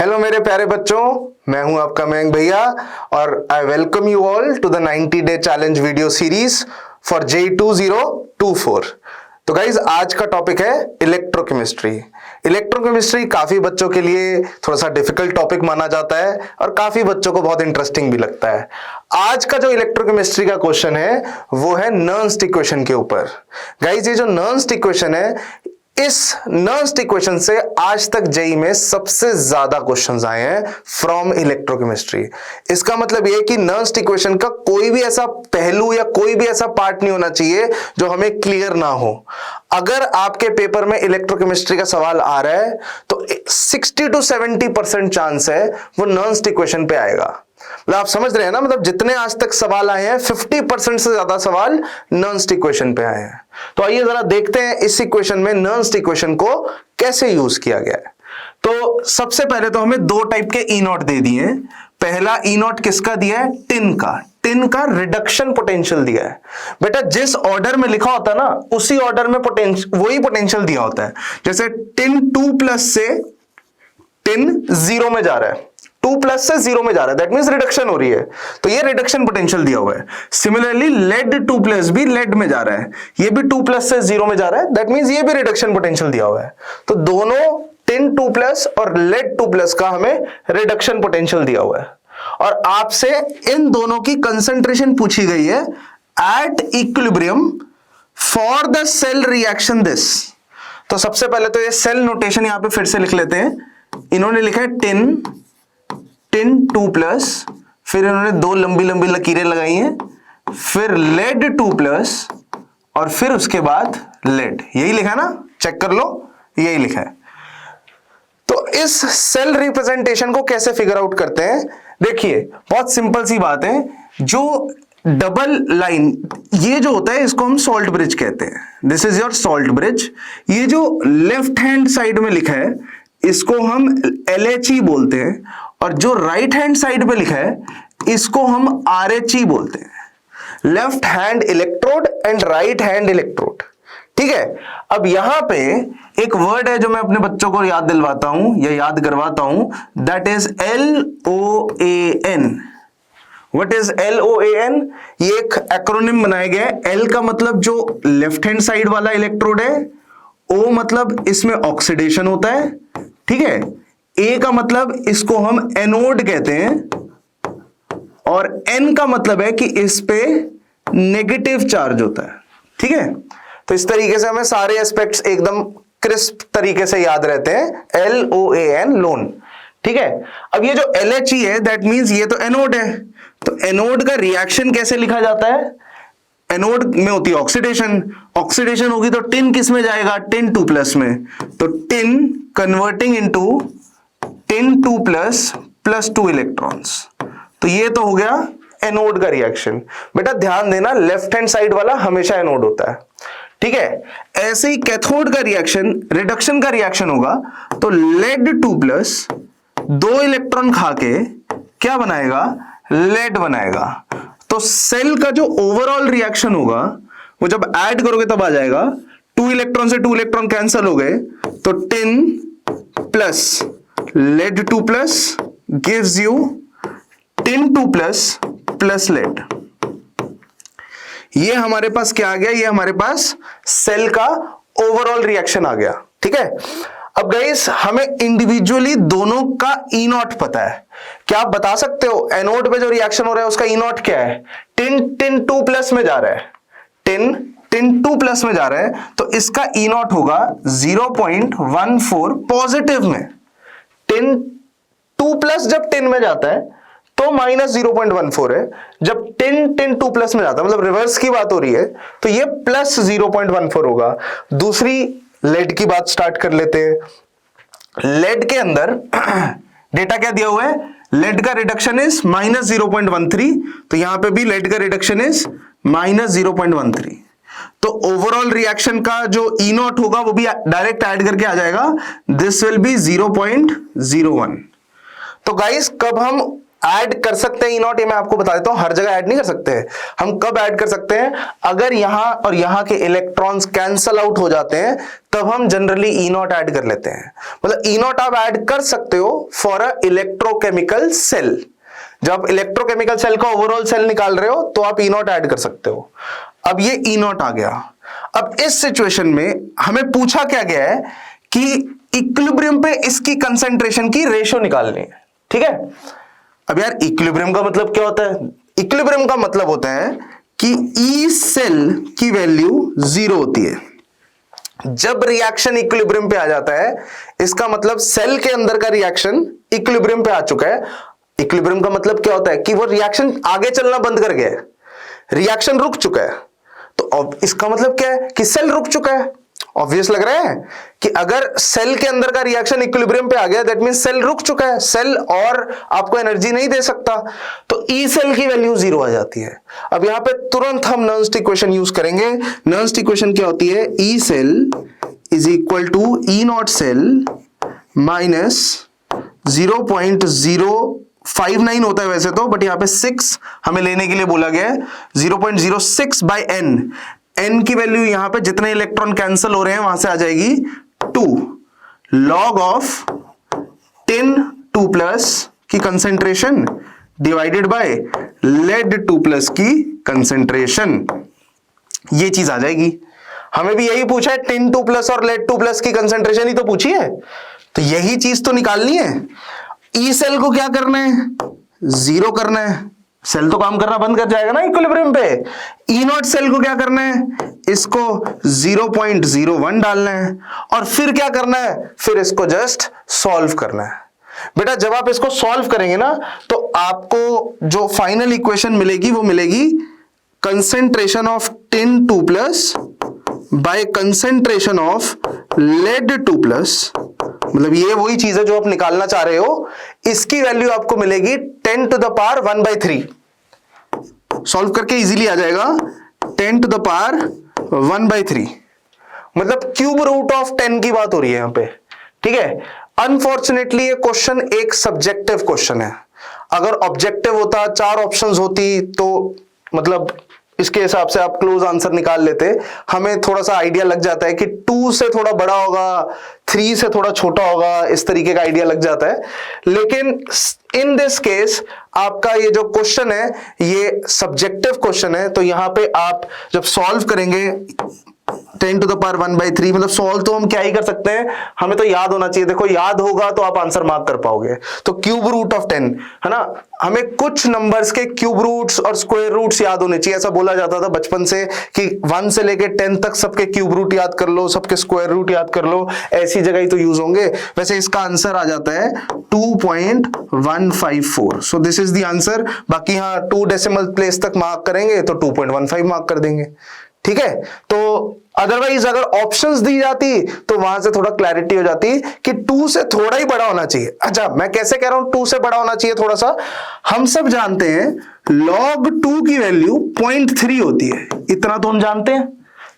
Hello मेरे प्यारे बच्चों, मैं हूं आपका मयंक भैया और I welcome you all to the 90 day challenge video series for JEE 2024। तो गाइज आज का टॉपिक है इलेक्ट्रोकेमिस्ट्री। इलेक्ट्रोकेमिस्ट्री काफी बच्चों के लिए थोड़ा सा डिफिकल्ट टॉपिक माना जाता है और काफी बच्चों को बहुत इंटरेस्टिंग भी लगता है। आज का जो इलेक्ट्रोकेमिस्ट्री का क्वेश्चन है वो है नर्न्स्ट इक्वेशन के ऊपर। गाइज ये जो नर्न्स्ट इक्वेशन है, इस नर्न्स्ट इक्वेशन से आज तक जेईई में सबसे ज्यादा क्वेश्चंस आए हैं फ्रॉम इलेक्ट्रोकेमिस्ट्री। इसका मतलब यह है कि नर्न्स्ट इक्वेशन का कोई भी ऐसा पहलू या कोई भी ऐसा पार्ट नहीं होना चाहिए जो हमें क्लियर ना हो। अगर आपके पेपर में इलेक्ट्रोकेमिस्ट्री का सवाल आ रहा है तो 60 to 70% चांस है वो नर्न्स्ट इक्वेशन पे आएगा। मतलब आप समझ रहे हैं ना, मतलब जितने आज तक सवाल आए हैं 50% से ज्यादा सवाल नर्न्स्ट इक्वेशन पे आए हैं। तो आइए जरा देखते हैं इस इक्वेशन में नर्न्स्ट इक्वेशन को कैसे यूज किया गया है। तो सबसे पहले तो हमें दो टाइप के ई नॉट दे दिए। पहला ई नॉट किसका दिया है? टिन का रिडक्शन पोटेंशियल दिया है। बेटा जिस ऑर्डर में लिखा होता है ना उसी ऑर्डर में वही पोटेंशियल दिया होता है। जैसे टिन 2+ से टिन 0 में जा रहा है, 2+ से 0 में जा रहा है, दैट मींस रिडक्शन हो रही है, तो ये रिडक्शन पोटेंशियल दिया हुआ है। सिमिलरली लेड 2+ भी लेड में जा रहा है, ये भी 2+ से 0 में जा रहा है, दैट मींस ये भी रिडक्शन पोटेंशियल दिया हुआ है। तो दोनों टिन 2+ और लेड 2+ का हमें रिडक्शन पोटेंशियल दिया हुआ है और आपसे इन दोनों की कंसंट्रेशन पूछी गई है at equilibrium for the cell reaction this. तो सबसे पहले तो ये सेल नोटेशन यहां पे फिर से लिख लेते हैं। इन्होंने लिखा है टिन 2+, फिर इन्होंने दो लंबी लंबी लकीरें लगाई हैं, फिर लेड 2+ और फिर उसके बाद लेड। यही लिखा ना, चेक कर लो, यही लिखा है। तो इस सेल रिप्रेजेंटेशन को कैसे फिगर आउट करते हैं? देखिए बहुत सिंपल सी बात है। जो डबल लाइन ये जो होता है इसको हम सॉल्ट ब्रिज कहते हैं। This is your salt bridge. ये जो लेफ्ट हैंड साइड में लिखा है इसको हम LHE बोलते हैं और जो राइट हैंड साइड पे लिखा है इसको हम RHE बोलते हैं। Left hand electrode and right hand electrode, ठीक है। अब यहां पे एक वर्ड है जो मैं अपने बच्चों को याद दिलवाता हूं या याद करवाता हूं, that is LOAN। What is LOAN? ये एक एक्रोनिम बनाया गया है। L का मतलब जो लेफ्ट हैंड साइड वाला इलेक्ट्रोड है, O मतलब इसमें ऑक्सीडेशन होता है, ठीक है। A का मतलब इसको हम एनोड कहते हैं और N का मतलब है कि इस पे नेगेटिव चार्ज होता है, ठीक है। तो इस तरीके से हमें सारे एस्पेक्ट्स एकदम क्रिस्प तरीके से याद रहते हैं। LOAN लोन, ठीक है। अब ये जो LHE है दैट मींस ये तो एनोड है, तो एनोड का रिएक्शन कैसे लिखा जाता है? एनोड में होती है ऑक्सीडेशन, ऑक्सीडेशन होगी तो टिन किस में जाएगा? टिन 2+ में। तो tin converting into tin 2+ plus 2 electrons. तो ये तो हो गया एनोड का रिएक्शन। बेटा ध्यान देना, लेफ्ट हैंड साइड वाला हमेशा एनोड होता है, ठीक है। ऐसे ही कैथोड का रिएक्शन, रिडक्शन का रिएक्शन होगा तो लेड 2+ 2 इलेक्ट्रॉन खा के क्या बनाएगा? लेड बनाएगा। तो सेल का जो ओवरऑल रिएक्शन होगा वो जब ऐड करोगे तब आ जाएगा 2 इलेक्ट्रॉन से 2 इलेक्ट्रॉन कैंसिल हो गए, तो tin plus lead 2+ gives you tin 2+ plus lead. ये हमारे पास क्या आ गया? ये हमारे पास सेल का ओवरऑल रिएक्शन आ गया, ठीक है। अब गाइस हमें इंडिविजुअली दोनों का ई नॉट पता है। क्या आप बता सकते हो एनोड पे जो रिएक्शन हो रहा है उसका ई नॉट क्या है? टिन 2+ में जा रहा है, टिन 2+ में जा रहा है तो इसका ई नॉट होगा 0.14 पॉजिटिव में। टिन 2+ जब टिन में जाता है तो -0.14 है, जब टिन 2+ में जाता है मतलब रिवर्स की बात हो रही है तो ये +0.14 होगा। दूसरी लेड की बात स्टार्ट कर लेते हैं। लेड के अंदर डेटा क्या दिया हुआ है? लेड का रिडक्शन इज -0.13, तो यहां पे भी लेड का रिडक्शन इज -0.13। तो ओवरऑल रिएक्शन का जो ई नॉट होगा वो भी डायरेक्ट ऐड करके आ जाएगा, दिस विल बी 0.01। तो गाइस कब हम ऐड कर सकते हैं ई नॉट, ये मैं आपको बता देता हूं, हर जगह ऐड नहीं कर सकते हैं। हम कब ऐड कर सकते हैं, अगर यहां और यहां के इलेक्ट्रॉन्स कैंसल आउट हो जाते हैं तब हम जनरली ई नॉट ऐड कर लेते हैं। मतलब ई नॉट आप ऐड कर सकते हो फॉर अ इलेक्ट्रोकेमिकल सेल। जब इलेक्ट्रोकेमिकल सेल का ओवरऑल सेल निकाल रहे हो तो आप ई नॉट ऐड कर सकते हो। अब ये ई नॉट आ गया। अब इस सिचुएशन में हमें पूछा क्या गया है कि इक्विलिब्रियम पे इसकी कंसेंट्रेशन की रेशियो निकालनी है, ठीक है। अब यार इक्विलिब्रियम का मतलब क्या होता है, इक्विलिब्रियम का मतलब होता है कि ई सेल की वैल्यू 0 होती है। जब रिएक्शन इक्विलिब्रियम पे आ जाता है इसका मतलब सेल के अंदर का रिएक्शन इक्विलिब्रियम पे आ चुका है। इक्विलिब्रियम का मतलब क्या होता है कि वो रिएक्शन आगे चलना बंद कर गया है, रिएक्शन रुक चुका है। तो अब इसका मतलब क्या है कि सेल रुक चुका है। ऑब्वियस लग रहा है कि अगर सेल के अंदर का रिएक्शन इक्विलिब्रियम पे आ गया दैट मींस सेल रुक चुका है, सेल और आपको एनर्जी नहीं दे सकता, तो ई सेल की वैल्यू 0 आ जाती है। अब यहां पे तुरंत हम नर्न्स्ट इक्वेशन यूज करेंगे। नर्न्स्ट इक्वेशन क्या होती है, E cell is equal to E naught cell minus 0.059 होता है वैसे तो, बट यहां पे 6 हमें लेने के लिए बोला गया है, 0.06 बाय एन। एन की वैल्यू यहां पे जितने इलेक्ट्रॉन कैंसिल हो रहे हैं वहां से आ जाएगी 2 लॉग ऑफ 10 2+ की कंसेंट्रेशन डिवाइडेड बाय लेड 2+ की कंसेंट्रेशन। ये चीज आ जाएगी। हमें भी यही पूछा है, 10 2+ और लेड 2+ की कंसेंट्रेशन ही तो पूछी है, तो यही चीज तो निकालनी है। ई सेल को क्या करना है, 0 करना है, सेल तो काम करना बंद कर जाएगा ना इक्विलिब्रियम पे। ई नॉट सेल को क्या करना है, इसको 0.01 डालना है और फिर क्या करना है, फिर इसको जस्ट सॉल्व करना है। बेटा जब आप इसको सॉल्व करेंगे ना तो आपको जो फाइनल इक्वेशन मिलेगी वो मिलेगी concentration of 10 2+ by concentration of lead 2+। मतलब ये वही चीज है जो आप निकालना चाह रहे हो, इसकी वैल्यू आपको मिलेगी 10 टू द पावर 1/3। सॉल्व करके इजीली आ जाएगा 10 टू द पावर 1/3, मतलब क्यूब रूट ऑफ 10 की बात हो रही है यहां पे, ठीक है। अनफॉर्चुनेटली ये क्वेश्चन एक सब्जेक्टिव क्वेश्चन है। अगर ऑब्जेक्टिव होता, 4 ऑप्शंस होती, तो मतलब इसके हिसाब से आप क्लोज आंसर निकाल लेते। हमें थोड़ा सा आइडिया लग जाता है कि 2 से थोड़ा बड़ा होगा, 3 से थोड़ा छोटा होगा, इस तरीके का आइडिया लग जाता है। लेकिन इन दिस केस आपका ये जो क्वेश्चन है ये सब्जेक्टिव क्वेश्चन है, तो यहां पे आप जब सॉल्व करेंगे 10 टू द पावर 1/3, मतलब सॉल्व तो हम क्या ही कर सकते हैं, हमें तो याद होना चाहिए। देखो याद होगा तो आप आंसर मार्क कर पाओगे। तो क्यूब रूट ऑफ 10 है ना, हमें कुछ नंबर्स के क्यूब रूट्स और स्क्वायर रूट्स याद होने चाहिए। ऐसा बोला जाता था बचपन से कि 1 से लेके 10 तक सबके क्यूब रूट याद कर लो, सबके स्क्वायर रूट याद कर लो, ऐसी जगह ही तो यूज होंगे। वैसे इसका आंसर आ जाता है 2.154। So this is the answer. बाकी हाँ 2 डेसिमल प्लेस तक मार्क करेंगे तो 2.15 मार्क कर देंगे, ठीक है। तो अदरवाइज अगर ऑप्शंस दी जाती तो वहां से थोड़ा क्लैरिटी हो जाती कि 2 से थोड़ा ही बड़ा होना चाहिए। अच्छा मैं कैसे कह रहा हूं 2 से बड़ा होना चाहिए थोड़ा सा, हम सब जानते हैं log 2 की वैल्यू 0.3 होती है, इतना तो हम जानते हैं,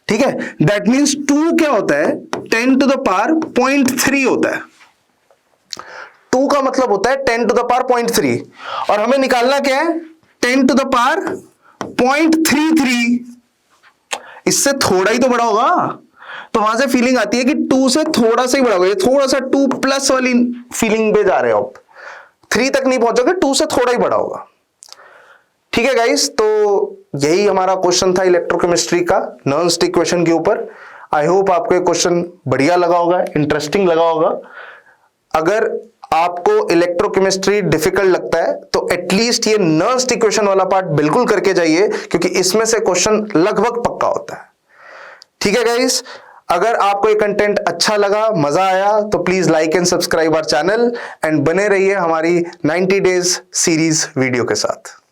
ठीक है। दैट मींस 2 क्या होता है, 10 टू द पावर 0.3 होता है। 2 का मतलब होता है 10 टू द पावर 0.3 और हमें निकालना क्या है, 10 टू द पावर 0.33, इससे थोड़ा ही तो बड़ा होगा। तो वहां से फीलिंग आती है कि 2 से थोड़ा सा ही बड़ा होगा, ये थोड़ा सा 2+ वाली फीलिंग पे जा रहे हो आप, 3 तक नहीं पहुंचोगे, 2 से थोड़ा ही बड़ा होगा, ठीक है गाइस। तो यही हमारा क्वेश्चन था इलेक्ट्रोकेमिस्ट्री का नर्न्स्ट इक्वेशन के ऊपर। आई होप आपको ये क्वेश्चन बढ़िया लगा होगा, इंटरेस्टिंग लगा होगा। अगर आपको इलेक्ट्रोकेमिस्ट्री डिफिकल्ट लगता है तो एटलीस्ट ये नर्न्स्ट इक्वेशन वाला पार्ट बिल्कुल करके जाइए, क्योंकि इसमें से क्वेश्चन लगभग पक्का होता है, ठीक है गाइस। अगर आपको ये कंटेंट अच्छा लगा, मजा आया, तो please like and subscribe our channel and बने रहिए हमारी 90 डेज सीरीज वीडियो के साथ।